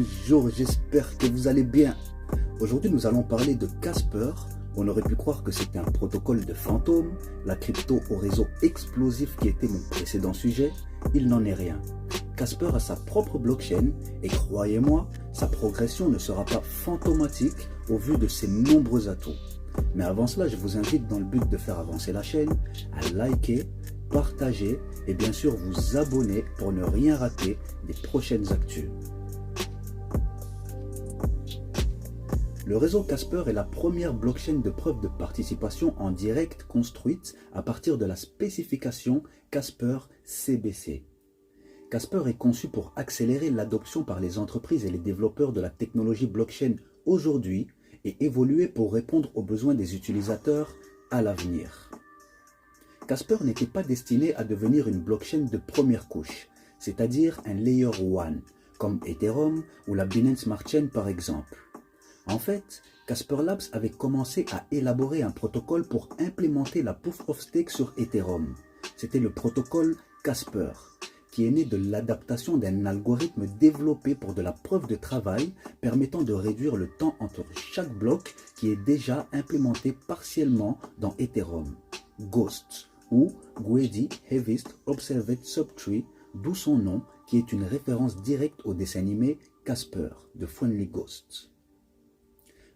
Bonjour, j'espère que vous allez bien. Aujourd'hui, nous allons parler de Casper. On aurait pu croire que c'était un protocole de fantôme, la crypto au réseau explosif qui était mon précédent sujet. Il n'en est rien. Casper a sa propre blockchain et croyez-moi, sa progression ne sera pas fantomatique au vu de ses nombreux atouts. Mais avant cela, je vous invite dans le but de faire avancer la chaîne à liker, partager et bien sûr vous abonner pour ne rien rater des prochaines actus. Le réseau Casper est la première blockchain de preuve de participation en direct construite à partir de la spécification Casper CBC. Casper est conçu pour accélérer l'adoption par les entreprises et les développeurs de la technologie blockchain aujourd'hui et évoluer pour répondre aux besoins des utilisateurs à l'avenir. Casper n'était pas destiné à devenir une blockchain de première couche, c'est-à-dire un Layer 1, comme Ethereum ou la Binance Smart Chain par exemple. En fait, Casper Labs avait commencé à élaborer un protocole pour implémenter la Proof of Stake sur Ethereum. C'était le protocole Casper, qui est né de l'adaptation d'un algorithme développé pour de la preuve de travail permettant de réduire le temps entre chaque bloc qui est déjà implémenté partiellement dans Ethereum. Ghost ou Greedy Heaviest Observed Subtree, d'où son nom qui est une référence directe au dessin animé Casper de Friendly Ghost.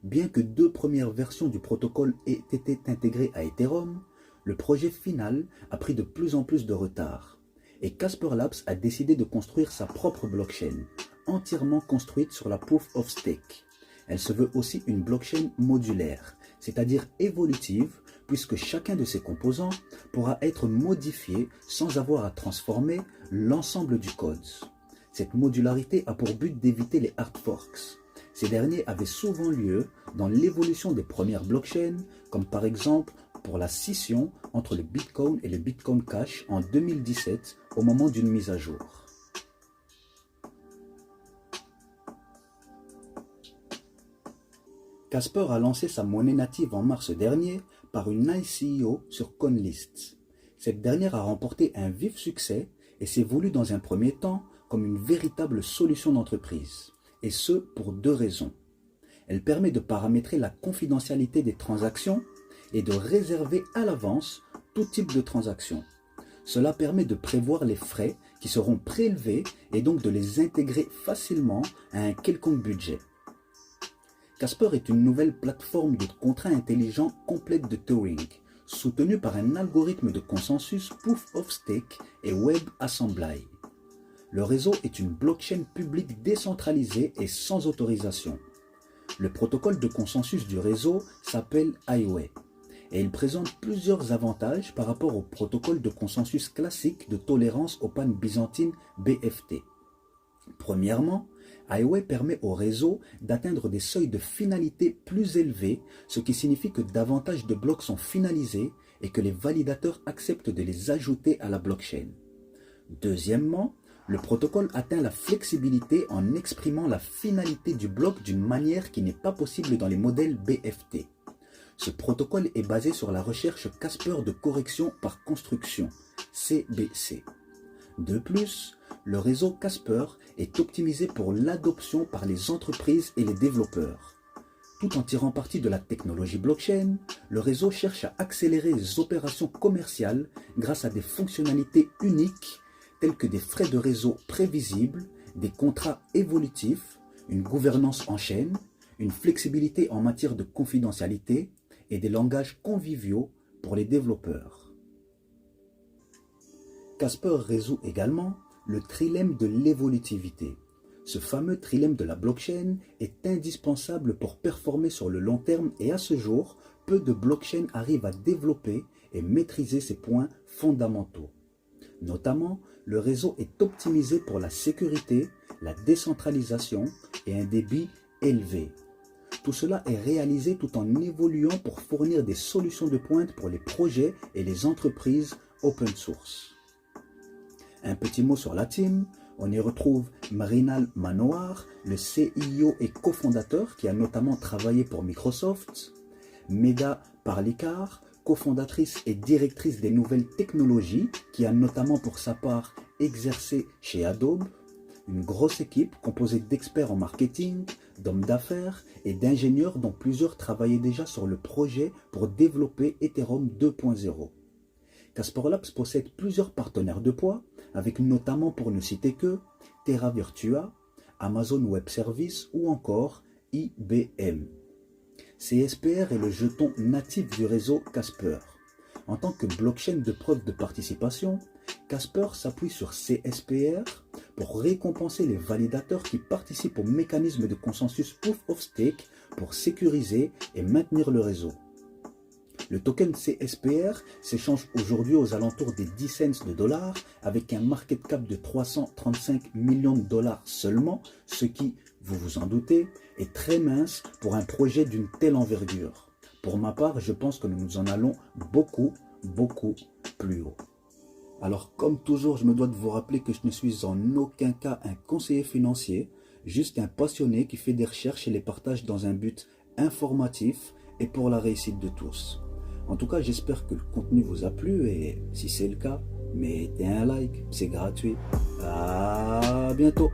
Bien que deux premières versions du protocole aient été intégrées à Ethereum, le projet final a pris de plus en plus de retard et Casper Labs a décidé de construire sa propre blockchain, entièrement construite sur la Proof of Stake. Elle se veut aussi une blockchain modulaire, c'est-à-dire évolutive, puisque chacun de ses composants pourra être modifié sans avoir à transformer l'ensemble du code. Cette modularité a pour but d'éviter les hard forks. Ces derniers avaient souvent lieu dans l'évolution des premières blockchains, comme par exemple pour la scission entre le Bitcoin et le Bitcoin Cash en 2017 au moment d'une mise à jour. Casper a lancé sa monnaie native en mars dernier par une ICO sur CoinList. Cette dernière a remporté un vif succès et s'est voulue dans un premier temps comme une véritable solution d'entreprise. Et ce, pour deux raisons. Elle permet de paramétrer la confidentialité des transactions et de réserver à l'avance tout type de transaction. Cela permet de prévoir les frais qui seront prélevés et donc de les intégrer facilement à un quelconque budget. Casper est une nouvelle plateforme de contrats intelligents complète de Turing, soutenue par un algorithme de consensus Proof of Stake et WebAssembly. Le réseau est une blockchain publique décentralisée et sans autorisation. Le protocole de consensus du réseau s'appelle Highway et il présente plusieurs avantages par rapport au protocole de consensus classique de tolérance aux pannes byzantines BFT. Premièrement, Highway permet au réseau d'atteindre des seuils de finalité plus élevés, ce qui signifie que davantage de blocs sont finalisés et que les validateurs acceptent de les ajouter à la blockchain. Deuxièmement, le protocole atteint la flexibilité en exprimant la finalité du bloc d'une manière qui n'est pas possible dans les modèles BFT. Ce protocole est basé sur la recherche Casper de correction par construction, CBC. De plus, le réseau Casper est optimisé pour l'adoption par les entreprises et les développeurs. Tout en tirant parti de la technologie blockchain, le réseau cherche à accélérer les opérations commerciales grâce à des fonctionnalités uniques tels que des frais de réseau prévisibles, des contrats évolutifs, une gouvernance en chaîne, une flexibilité en matière de confidentialité et des langages conviviaux pour les développeurs. Casper résout également le trilemme de l'évolutivité. Ce fameux trilemme de la blockchain est indispensable pour performer sur le long terme et à ce jour, peu de blockchains arrivent à développer et maîtriser ces points fondamentaux. Notamment, le réseau est optimisé pour la sécurité, la décentralisation et un débit élevé. Tout cela est réalisé tout en évoluant pour fournir des solutions de pointe pour les projets et les entreprises open source. Un petit mot sur la team, on y retrouve Mrinal Manohar, le CIO et cofondateur qui a notamment travaillé pour Microsoft, Medha Parlikar, cofondatrice et directrice des nouvelles technologies, qui a notamment pour sa part exercé chez Adobe, une grosse équipe composée d'experts en marketing, d'hommes d'affaires et d'ingénieurs dont plusieurs travaillaient déjà sur le projet pour développer Ethereum 2.0. Casper Labs possède plusieurs partenaires de poids, avec notamment, pour ne citer que, Terra Virtua, Amazon Web Services ou encore IBM. CSPR est le jeton natif du réseau Casper. En tant que blockchain de preuve de participation, Casper s'appuie sur CSPR pour récompenser les validateurs qui participent au mécanisme de consensus Proof of Stake pour sécuriser et maintenir le réseau. Le token CSPR s'échange aujourd'hui aux alentours des 10 cents de dollars avec un market cap de 335 millions de dollars seulement, ce qui, vous vous en doutez, est très mince pour un projet d'une telle envergure. Pour ma part, je pense que nous en allons beaucoup plus haut. Alors, comme toujours, je me dois de vous rappeler que je ne suis en aucun cas un conseiller financier, juste un passionné qui fait des recherches et les partage dans un but informatif et pour la réussite de tous. En tout cas, j'espère que le contenu vous a plu et si c'est le cas, mettez un like, c'est gratuit. À bientôt.